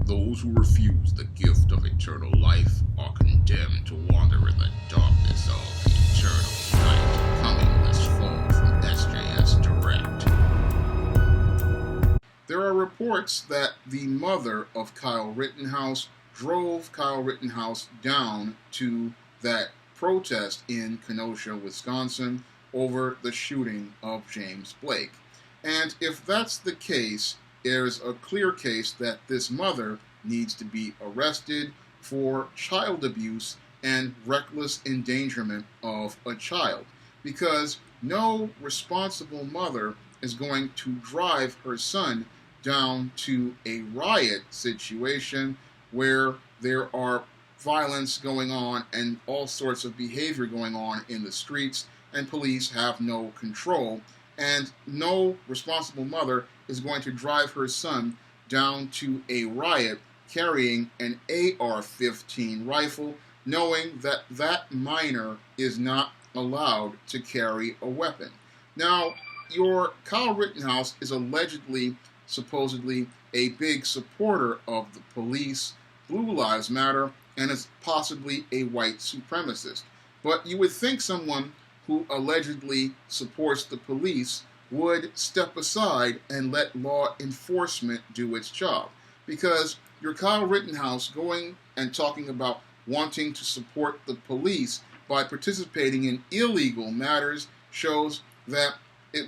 Those who refuse the gift of eternal life are condemned to wander in the darkness of eternal night. Coming this fall from SJS Direct. There are reports that the mother of Kyle Rittenhouse drove Kyle Rittenhouse down to that protest in Kenosha, Wisconsin, over the shooting of James Blake. And if that's the case, there's a clear case that this mother needs to be arrested for child abuse and reckless endangerment of a child. Because no responsible mother is going to drive her son down to a riot situation where there are violence going on and all sorts of behavior going on in the streets, and police have no control. And no responsible mother is going to drive her son down to a riot carrying an AR-15 rifle, knowing that that minor is not allowed to carry a weapon. Now, your Kyle Rittenhouse is allegedly, supposedly, a big supporter of the police, Blue Lives Matter, and is possibly a white supremacist. But you would think someone who allegedly supports the police would step aside and let law enforcement do its job. Because your Kyle Rittenhouse going and talking about wanting to support the police by participating in illegal matters shows that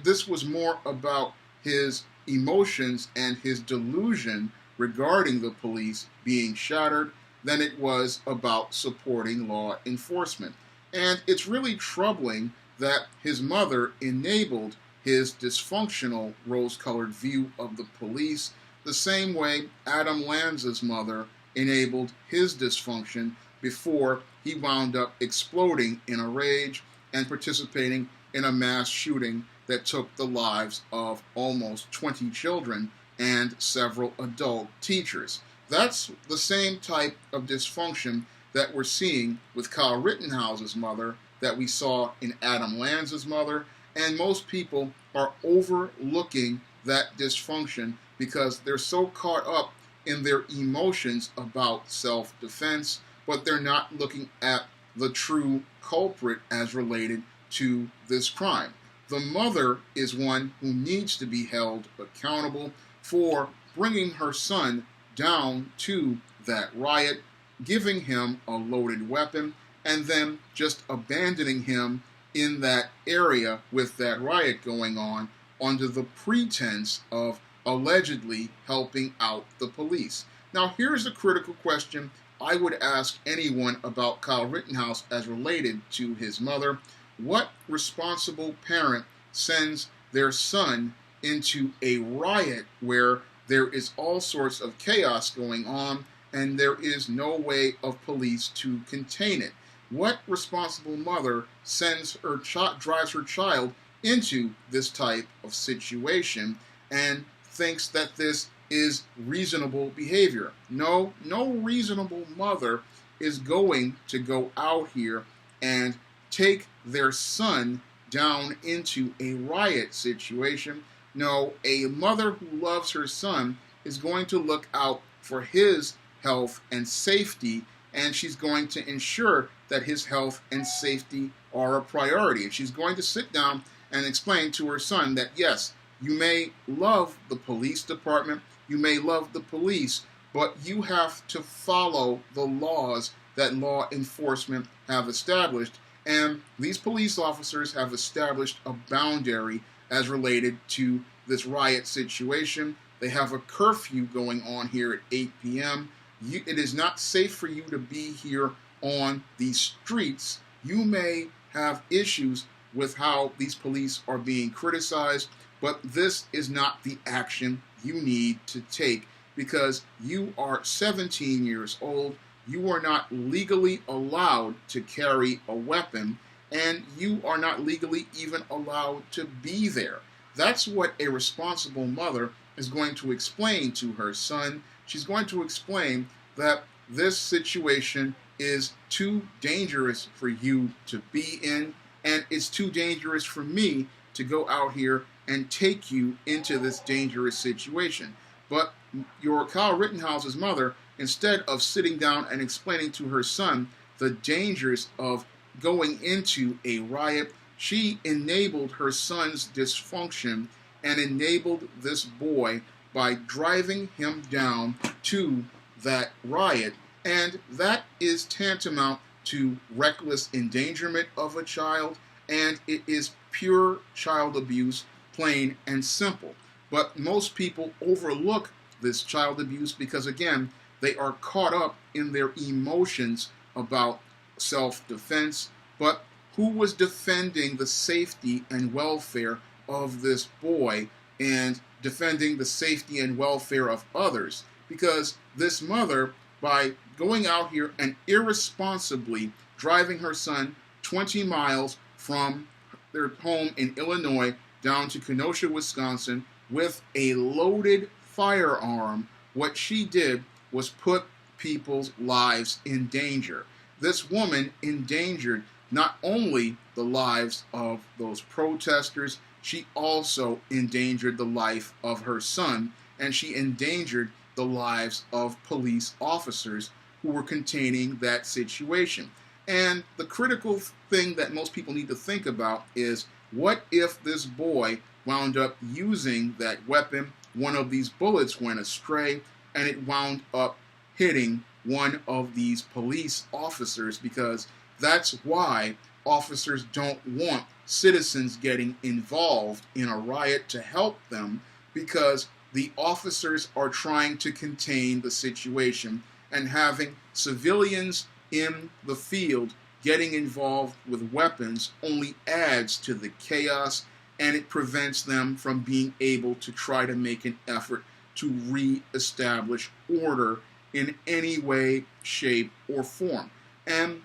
this was more about his emotions and his delusion regarding the police being shattered than it was about supporting law enforcement. And it's really troubling that his mother enabled his dysfunctional rose-colored view of the police the same way Adam Lanza's mother enabled his dysfunction before he wound up exploding in a rage and participating in a mass shooting that took the lives of almost 20 children and several adult teachers. That's the same type of dysfunction that we're seeing with Kyle Rittenhouse's mother that we saw in Adam Lanza's mother, and most people are overlooking that dysfunction because they're so caught up in their emotions about self-defense, but they're not looking at the true culprit as related to this crime. The mother is one who needs to be held accountable for bringing her son down to that riot, giving him a loaded weapon, and then just abandoning him in that area with that riot going on under the pretense of allegedly helping out the police. Now, here's a critical question I would ask anyone about Kyle Rittenhouse as related to his mother. What responsible parent sends their son into a riot where there is all sorts of chaos going on and there is no way of police to contain it? What responsible mother sends her drives her child into this type of situation and thinks that this is reasonable behavior? No reasonable mother is going to go out here and take their son down into a riot situation. No, a mother who loves her son is going to look out for his health and safety, and she's going to ensure that his health and safety are a priority. And she's going to sit down and explain to her son that, yes, you may love the police department, you may love the police, but you have to follow the laws that law enforcement have established. And these police officers have established a boundary as related to this riot situation. They have a curfew going on here at 8 p.m. It is not safe for you to be here on these streets. You may have issues with how these police are being criticized, but this is not the action you need to take because you are 17 years old. You are not legally allowed to carry a weapon, and you are not legally even allowed to be there. That's what a responsible mother is going to explain to her son. She's going to explain that this situation is too dangerous for you to be in, and it's too dangerous for me to go out here and take you into this dangerous situation. But your Kyle Rittenhouse's mother, instead of sitting down and explaining to her son the dangers of going into a riot, she enabled her son's dysfunction and enabled this boy by driving him down to that riot. And that is tantamount to reckless endangerment of a child, and it is pure child abuse, plain and simple. But most people overlook this child abuse because, again, they are caught up in their emotions about self-defense. But who was defending the safety and welfare of this boy and defending the safety and welfare of others? Because this mother, by going out here and irresponsibly driving her son 20 miles from their home in Illinois down to Kenosha, Wisconsin, with a loaded firearm, what she did was put people's lives in danger. This woman endangered not only the lives of those protesters, she also endangered the life of her son, and she endangered the lives of police officers who were containing that situation. And the critical thing that most people need to think about is, what if this boy wound up using that weapon, one of these bullets went astray, and it wound up hitting one of these police officers? Because that's why officers don't want citizens getting involved in a riot to help them, because the officers are trying to contain the situation, and having civilians in the field getting involved with weapons only adds to the chaos, and it prevents them from being able to try to make an effort to re-establish order in any way, shape, or form. And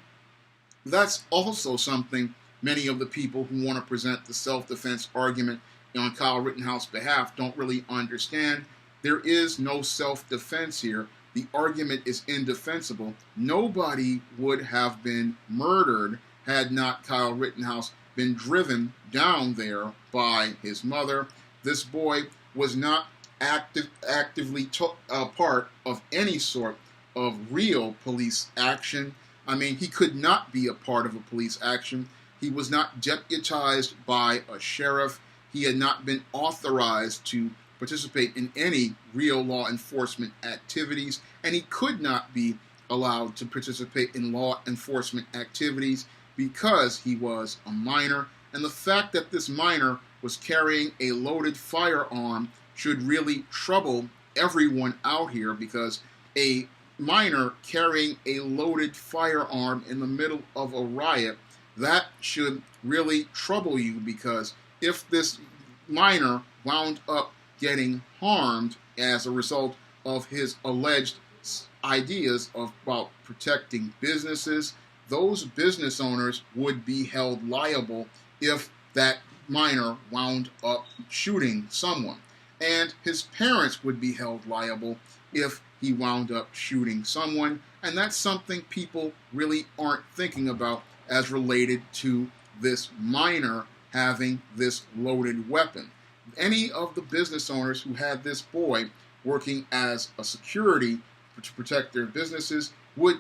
that's also something many of the people who want to present the self-defense argument on Kyle Rittenhouse's behalf don't really understand. There is no self-defense here. The argument is indefensible. Nobody would have been murdered had not Kyle Rittenhouse been driven down there by his mother. This boy was not actively a part of any sort of real police action. I mean, he could not be a part of a police action. He was not deputized by a sheriff. He had not been authorized to participate in any real law enforcement activities, and he could not be allowed to participate in law enforcement activities because he was a minor. And the fact that this minor was carrying a loaded firearm should really trouble everyone out here, because a minor carrying a loaded firearm in the middle of a riot, that should really trouble you, because if this minor wound up getting harmed as a result of his alleged ideas about protecting businesses, those business owners would be held liable if that minor wound up shooting someone. And his parents would be held liable if he wound up shooting someone. And that's something people really aren't thinking about as related to this minor having this loaded weapon. Any of the business owners who had this boy working as a security to protect their businesses would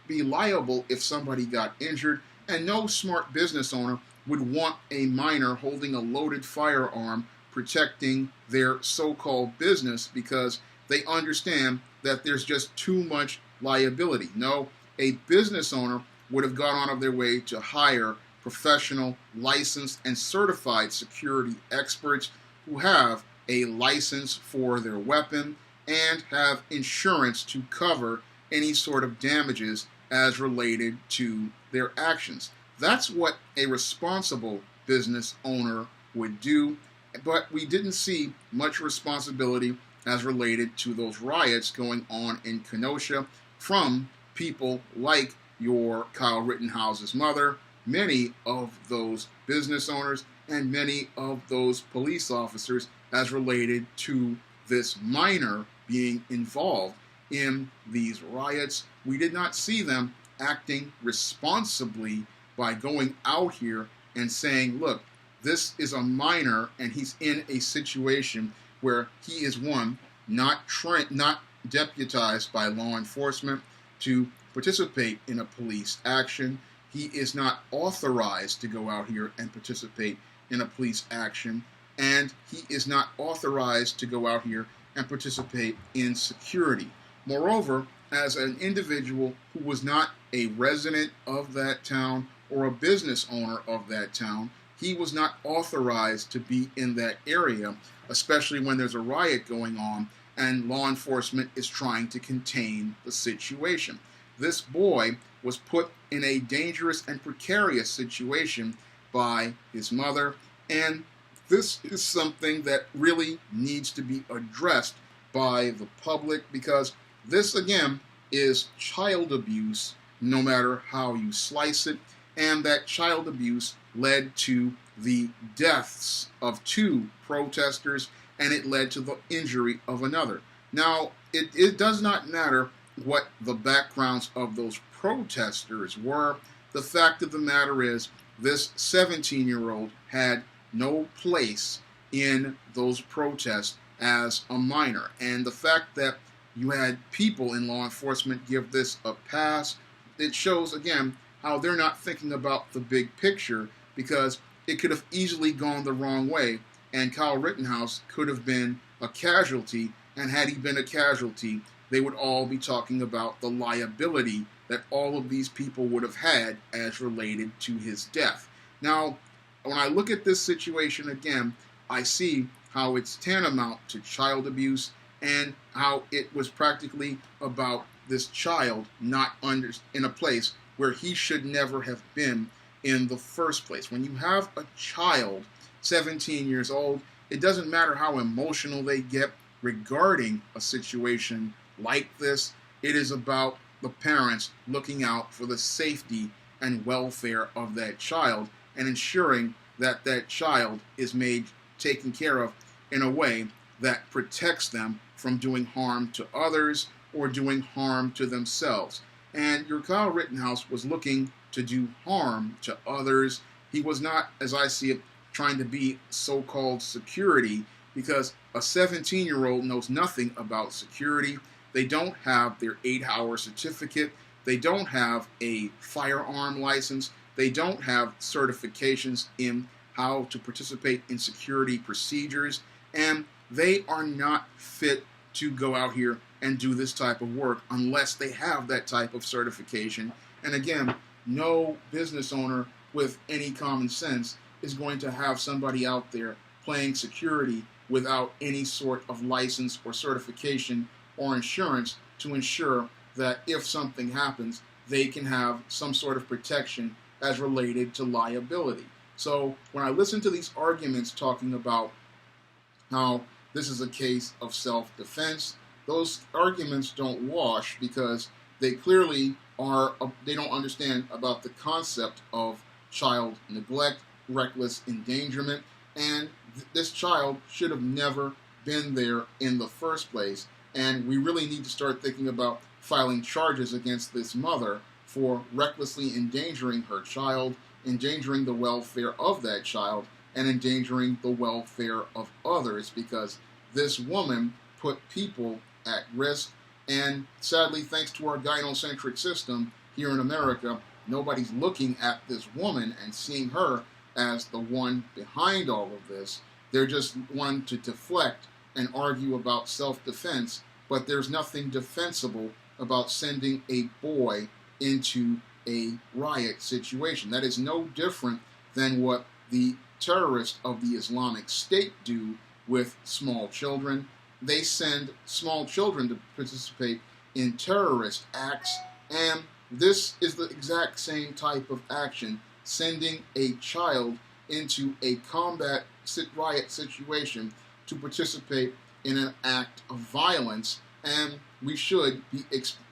be liable if somebody got injured, and no smart business owner would want a minor holding a loaded firearm protecting their so-called business, because they understand that there's just too much liability. No, a business owner would have gone out of their way to hire professional, licensed, and certified security experts who have a license for their weapon and have insurance to cover any sort of damages as related to their actions. That's what a responsible business owner would do, but we didn't see much responsibility as related to those riots going on in Kenosha from people like your Kyle Rittenhouse's mother, many of those business owners, and many of those police officers as related to this minor being involved in these riots. We did not see them acting responsibly by going out here and saying, look, this is a minor and he's in a situation where he is, one, not deputized by law enforcement to participate in a police action. He is not authorized to go out here and participate in a police action, and he is not authorized to go out here and participate in security. Moreover, as an individual who was not a resident of that town or a business owner of that town, he was not authorized to be in that area, especially when there's a riot going on and law enforcement is trying to contain the situation. This boy was put in a dangerous and precarious situation by his mother, and this is something that really needs to be addressed by the public, because this, again, is child abuse, no matter how you slice it, and that child abuse led to the deaths of 2 protesters, and it led to the injury of another. Now, it does not matter what the backgrounds of those protesters were. The fact of the matter is, this 17-year-old had no place in those protests as a minor. And the fact that you had people in law enforcement give this a pass, it shows, again, how they're not thinking about the big picture, because it could have easily gone the wrong way, and Kyle Rittenhouse could have been a casualty, and had he been a casualty, they would all be talking about the liability that all of these people would have had as related to his death. Now, when I look at this situation again, I see how it's tantamount to child abuse, and how it was practically about this child not in a place where he should never have been in the first place. When you have a child, 17 years old, it doesn't matter how emotional they get regarding a situation like this. It is about the parents looking out for the safety and welfare of that child, and ensuring that that child is taken care of in a way that protects them from doing harm to others or doing harm to themselves. And your Kyle Rittenhouse was looking to do harm to others. He was not, as I see it, trying to be so-called security, because a 17-year-old knows nothing about security. They don't have their 8-hour certificate. They don't have a firearm license. They don't have certifications in how to participate in security procedures. And they are not fit to go out here and do this type of work unless they have that type of certification. And again, no business owner with any common sense is going to have somebody out there playing security without any sort of license or certification or insurance to ensure that if something happens, they can have some sort of protection as related to liability. So when I listen to these arguments talking about how this is a case of self-defense, those arguments don't wash, because they clearly they don't understand about the concept of child neglect, reckless endangerment, and this child should have never been there in the first place. And we really need to start thinking about filing charges against this mother for recklessly endangering her child, endangering the welfare of that child, and endangering the welfare of others, because this woman put people at risk. And sadly, thanks to our gynocentric system here in America, nobody's looking at this woman and seeing her as the one behind all of this. They're just wanting to deflect and argue about self-defense, but there's nothing defensible about sending a boy into a riot situation. That is no different than what the terrorists of the Islamic State do with small children. They send small children to participate in terrorist acts, and this is the exact same type of action, sending a child into a combat riot situation to participate in an act of violence. And we should be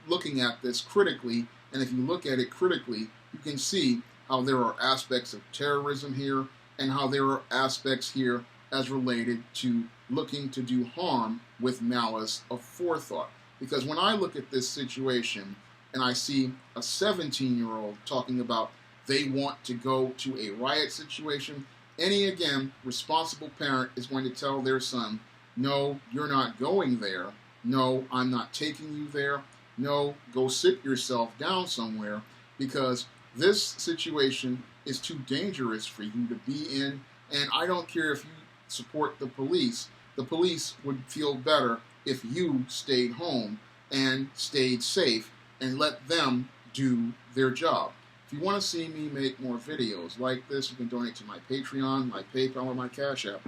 looking at this critically, and if you look at it critically, you can see how there are aspects of terrorism here, and how there are aspects here as related to looking to do harm with malice of forethought. Because when I look at this situation and I see a 17-year-old talking about they want to go to a riot situation, any, again, responsible parent is going to tell their son, No, you're not going there. No, I'm not taking you there. No, go sit yourself down somewhere, because this situation is too dangerous for you to be in. And I don't care if you support the police. The police would feel better if you stayed home and stayed safe and let them do their job. If you want to see me make more videos like this, you can donate to my Patreon, my PayPal, or my Cash App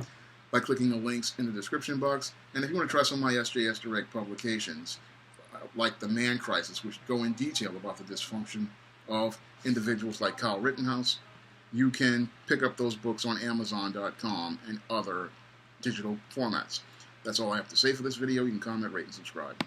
by clicking the links in the description box. And if you want to try some of my SJS Direct publications, like The Man Crisis, which go in detail about the dysfunction of individuals like Kyle Rittenhouse, you can pick up those books on Amazon.com and other digital formats. That's all I have to say for this video. You can comment, rate, and subscribe.